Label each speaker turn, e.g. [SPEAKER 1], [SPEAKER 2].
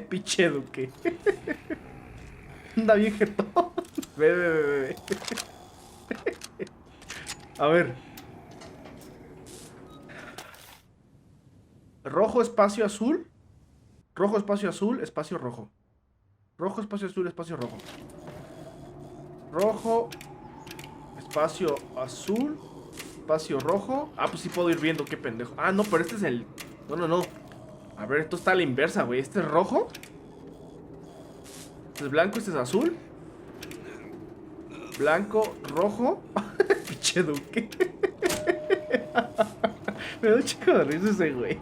[SPEAKER 1] Pinche Duque. Anda bien jetón. Ve. A ver. Rojo, espacio azul. Rojo, espacio azul, espacio rojo. Rojo, espacio azul, espacio rojo. Rojo, espacio azul, espacio rojo. Ah, pues sí puedo ir viendo, qué pendejo. Ah, no, pero este es el... No. A ver, esto está a la inversa, güey. Este es rojo. Este es blanco, este es azul. Blanco, rojo. Pinche Duque. Me da un chico de risa ese güey.